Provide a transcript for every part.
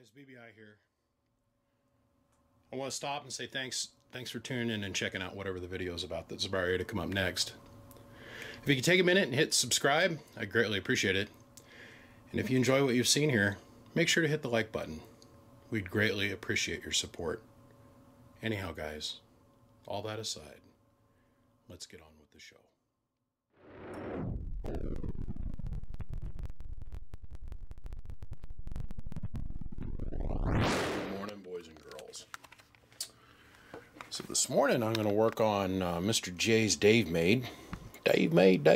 guys, BBI here. I want to stop and say thanks for tuning in and checking out whatever the video is about that's about ready to come up next. If you could take a minute and hit subscribe, I'd greatly appreciate it. And if you enjoy what you've seen here, make sure to hit the like button. We'd greatly appreciate your support. Anyhow, guys, all that aside, let's get on with the show. Good morning, boys and girls. So this morning I'm going to work on Mr. J's davemade. Davemade.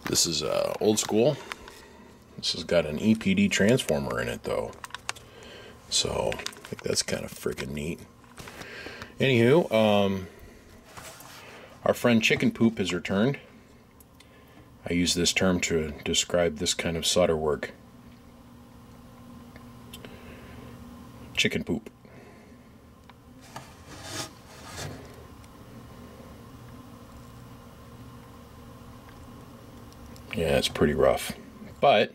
This is old school. This has got an EPD transformer in it though. So I think that's kind of freaking neat. Anywho, our friend Chicken Poop has returned. I use this term to describe this kind of solder work. Chicken poop. Yeah, it's pretty rough. But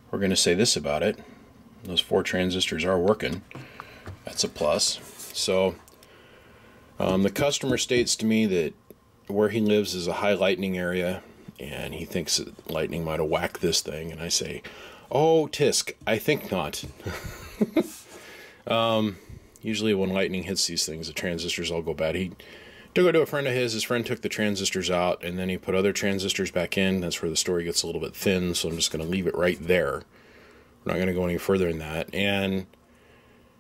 we're going to say this about it. Those 4 transistors are working. That's a plus. So the customer states to me that where he lives is a high lightning area, and he thinks that lightning might have whacked this thing. And I say, oh, tisk, I think not. Usually when lightning hits these things, the transistors all go bad. He took it to a friend of his friend took the transistors out, and then he put other transistors back in. That's where the story gets a little bit thin, so I'm just going to leave it right there. We're not going to go any further than that. And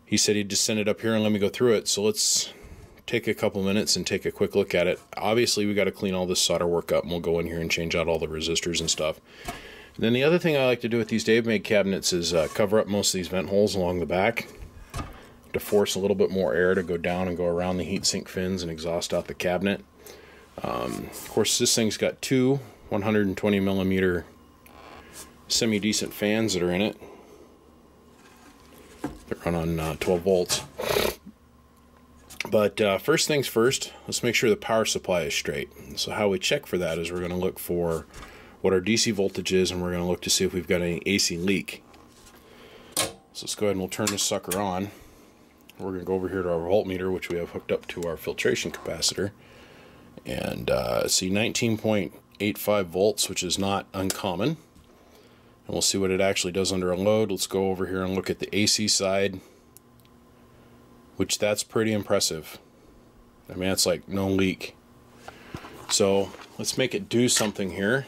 he said he'd just send it up here and let me go through it. So let's take a couple minutes and take a quick look at it. Obviously, we got to clean all this solder work up, and we'll go in here and change out all the resistors and stuff. And then the other thing I like to do with these davemade cabinets is cover up most of these vent holes along the back to force a little bit more air to go down and go around the heatsink fins and exhaust out the cabinet. Of course, this thing's got 2 120 millimeter semi-decent fans that are in it. They run on 12 volts. But first things first, let's make sure the power supply is straight. So how we check for that is we're going to look for what our DC voltage is, and we're going to look to see if we've got any AC leak. So let's go ahead and we'll turn this sucker on. We're going to go over here to our voltmeter, which we have hooked up to our filtration capacitor, and see 19.85 volts, which is not uncommon. And we'll see what it actually does under a load. Let's go over here and look at the AC side, which that's pretty impressive. I mean, it's like no leak. So let's make it do something here.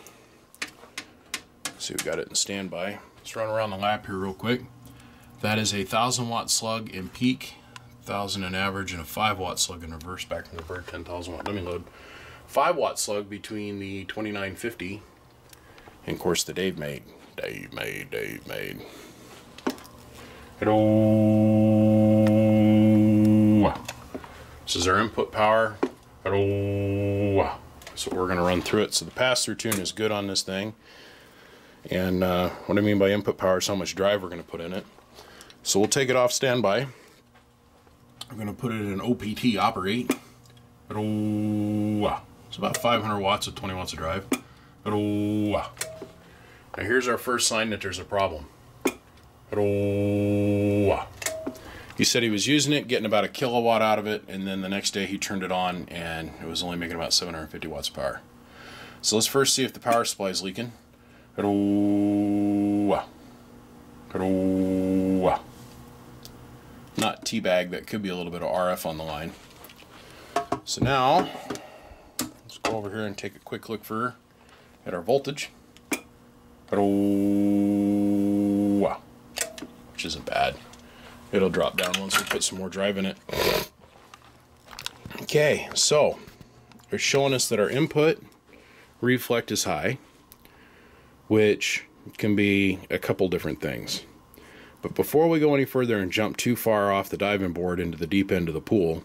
See, we got it in standby. Let's run around the lap here real quick. That is a 1,000 watt slug in peak, 1,000 in average, and a 5 watt slug in reverse back from the bird, 10,000 watt. Let me load. 5 watt slug between the 2950 and, of course, the davemade. Davemade. Hello. This is our input power. Hello. So we're going to run through it. So the pass-through tune is good on this thing. And what I mean by input power is how much drive we're going to put in it. So we'll take it off standby. I'm going to put it in OPT operate. It's about 500 watts with 20 watts of drive. Now here's our first sign that there's a problem. He said he was using it, getting about 1 kilowatt out of it, and then the next day he turned it on and it was only making about 750 watts of power. So let's first see if the power supply is leaking. Not teabag, that could be a little bit of RF on the line. So now, let's go over here and take a quick look at our voltage. Which isn't bad. It'll drop down once we put some more drive in it. Okay, so they're showing us that our input reflect is high, which can be a couple different things. But before we go any further and jump too far off the diving board into the deep end of the pool,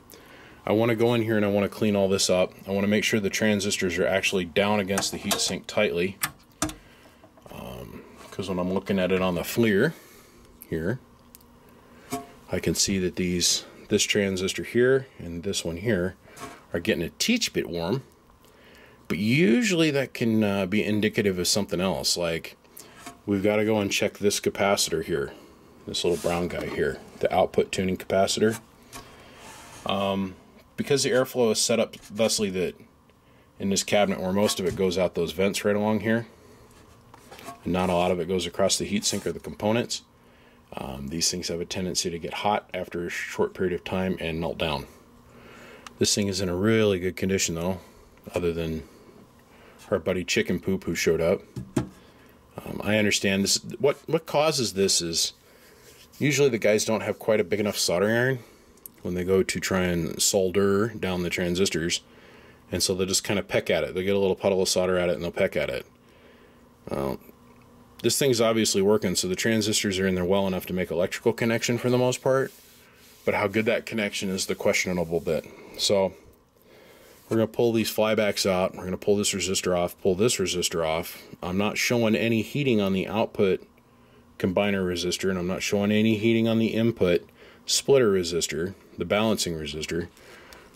I want to go in here and I want to clean all this up. I want to make sure the transistors are actually down against the heatsink tightly, because when I'm looking at it on the FLIR here, I can see that this transistor here and this one here are getting a teeny bit warm, but usually that can be indicative of something else, like we've got to go and check this capacitor here, this little brown guy here, the output tuning capacitor. Because the airflow is set up thusly that in this cabinet where most of it goes out those vents right along here, and not a lot of it goes across the heatsink or the components, these things have a tendency to get hot after a short period of time and melt down. This thing is in a really good condition though, other than our buddy Chicken Poop who showed up. I understand this. What causes this is usually the guys don't have quite a big enough soldering iron when they go to try and solder down the transistors, and so they'll just kind of peck at it. They'll get a little puddle of solder at it and they'll peck at it. This thing's obviously working, so the transistors are in there well enough to make electrical connection for the most part, but how good that connection is the questionable bit. So we're going to pull these flybacks out, we're going to pull this resistor off, pull this resistor off. I'm not showing any heating on the output combiner resistor, and I'm not showing any heating on the input splitter resistor, the balancing resistor,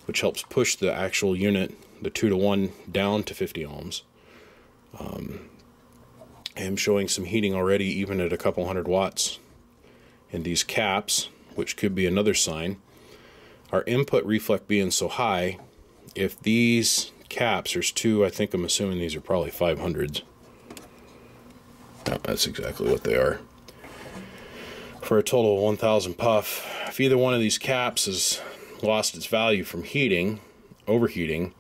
which helps push the actual unit, the 2-to-1, down to 50 ohms. I'm showing some heating already even at a couple hundred watts. And these caps, which could be another sign, our input reflect being so high, if these caps, there's two, I think I'm assuming these are probably 500s. No, that's exactly what they are. For a total of 1000 puff. If either one of these caps has lost its value from heating, overheating,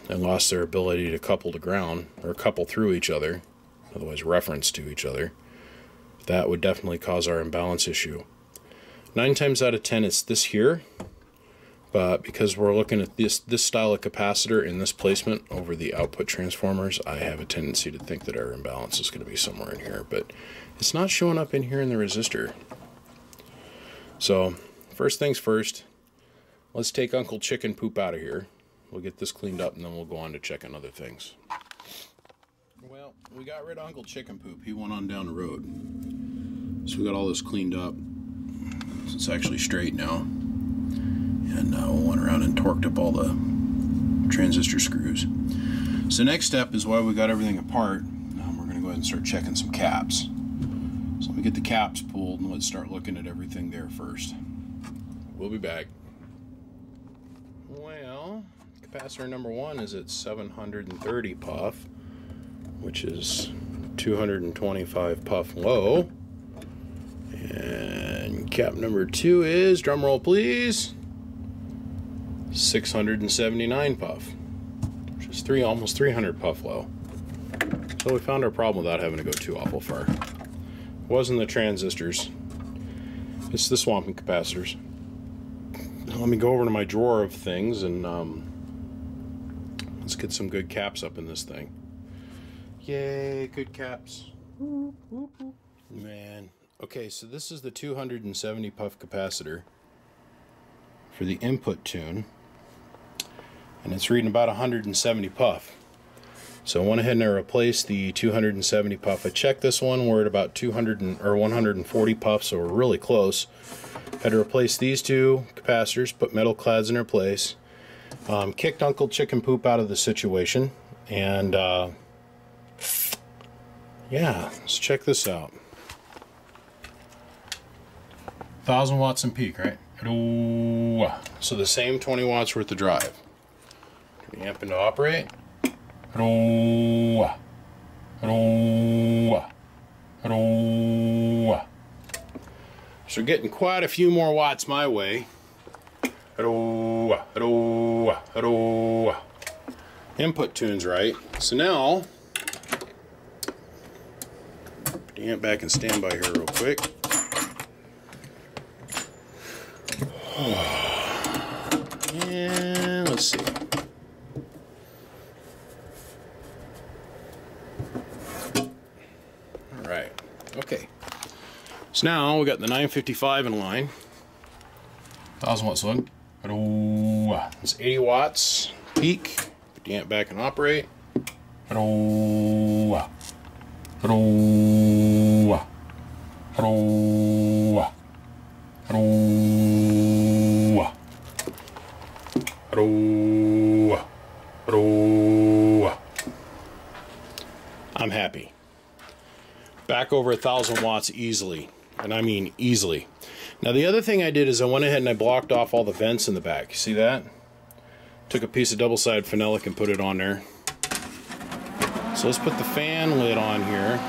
and lost their ability to couple to ground, or couple through each other, otherwise reference to each other, that would definitely cause our imbalance issue. 9 times out of 10 it's this here, but because we're looking at this style of capacitor in this placement over the output transformers, I have a tendency to think that our imbalance is going to be somewhere in here, but it's not showing up in here in the resistor. So first things first, let's take Uncle Chicken Poop out of here. We'll get this cleaned up and then we'll go on to checking other things. Well, we got rid of Uncle Chicken Poop. He went on down the road. So we got all this cleaned up. So it's actually straight now. And we went around and torqued up all the transistor screws. So next step is while we got everything apart, we're going to go ahead and start checking some caps. So let me get the caps pulled and let's start looking at everything there first. We'll be back. Well, capacitor number 1 is at 730 puff, which is 225 puff low. And cap number 2 is, drum roll please, 679 puff, which is almost 300 puff low. So we found our problem without having to go too awful far. It wasn't the transistors, it's the swamping capacitors. Let me go over to my drawer of things and let's get some good caps up in this thing. Yay, good caps. Man. Okay, so this is the 270 puff capacitor for the input tune, and it's reading about 170 puff. So I went ahead and I replaced the 270 puff. I checked this one, we're at about 140 puff, so we're really close. Had to replace these two capacitors, put metal clads in their place, kicked Uncle Chicken Poop out of the situation, and yeah, let's check this out. 1000 watts in peak, right? So the same 20 watts worth of drive. Turn the amp into operate. So getting quite a few more watts my way. Input tune's right. So now, put the amp back in standby here real quick. And let's see. All right. Okay. So now we got the 955 in line. 1000 watts load. It's 80 watts peak. Put the amp back and operate. I'm happy. back over 1,000 watts easily, and I mean easily. Now the other thing I did is I went ahead and I blocked off all the vents in the back. See that? Took a piece of double-sided phenolic and put it on there. So let's put the fan lid on here.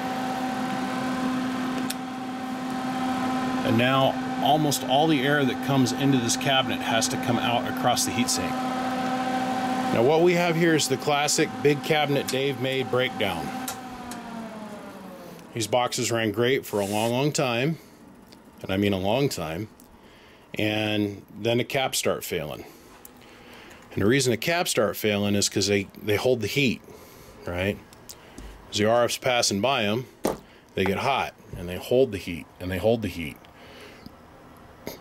And now almost all the air that comes into this cabinet has to come out across the heatsink. Now what we have here is the classic big cabinet davemade breakdown. These boxes ran great for a long time, and I mean a long time, and then the caps start failing. And the reason the caps start failing is because they hold the heat, right? As the RF's passing by them, they get hot, and they hold the heat, and they hold the heat.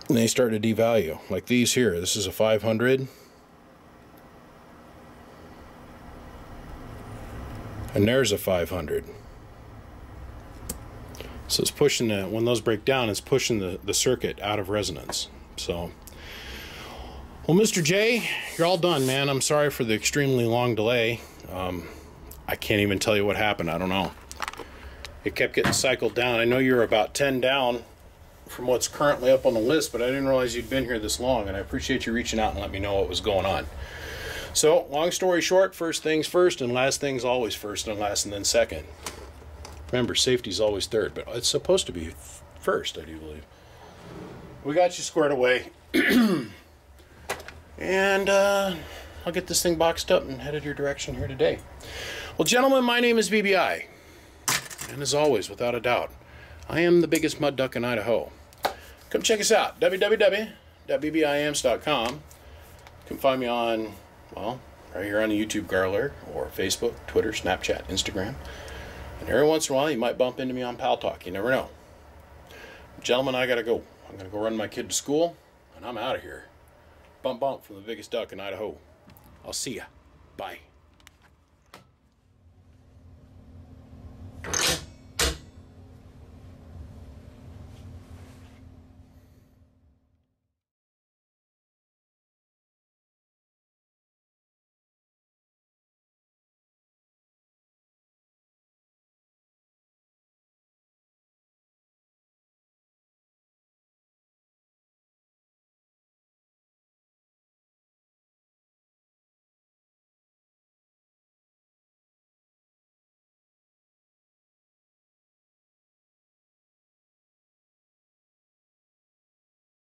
And they start to devalue, like these here. This is a 500. And there's a 500. So it's pushing the, when those break down, it's pushing the circuit out of resonance. So, well, Mr. J, you're all done, man. I'm sorry for the extremely long delay. I can't even tell you what happened. I don't know. It kept getting cycled down. I know you're about 10 down from what's currently up on the list, but I didn't realize you'd been here this long, and I appreciate you reaching out and letting me know what was going on. So, long story short, first things first, and last things always first, and last and then second. Remember, safety's always third, but it's supposed to be first, I do believe. We got you squared away. And I'll get this thing boxed up and headed your direction here today. Well, gentlemen, my name is BBI. And as always, without a doubt, I am the biggest mud duck in Idaho. Come check us out, www.bbiamps.com. You can find me on, well, right here on the YouTube Garler, or Facebook, Twitter, Snapchat, Instagram. And every once in a while, you might bump into me on Pal Talk. You never know. Gentlemen, I gotta go. I'm gonna go run my kid to school, and I'm out of here. Bump bump from the biggest duck in Idaho. I'll see ya. Bye.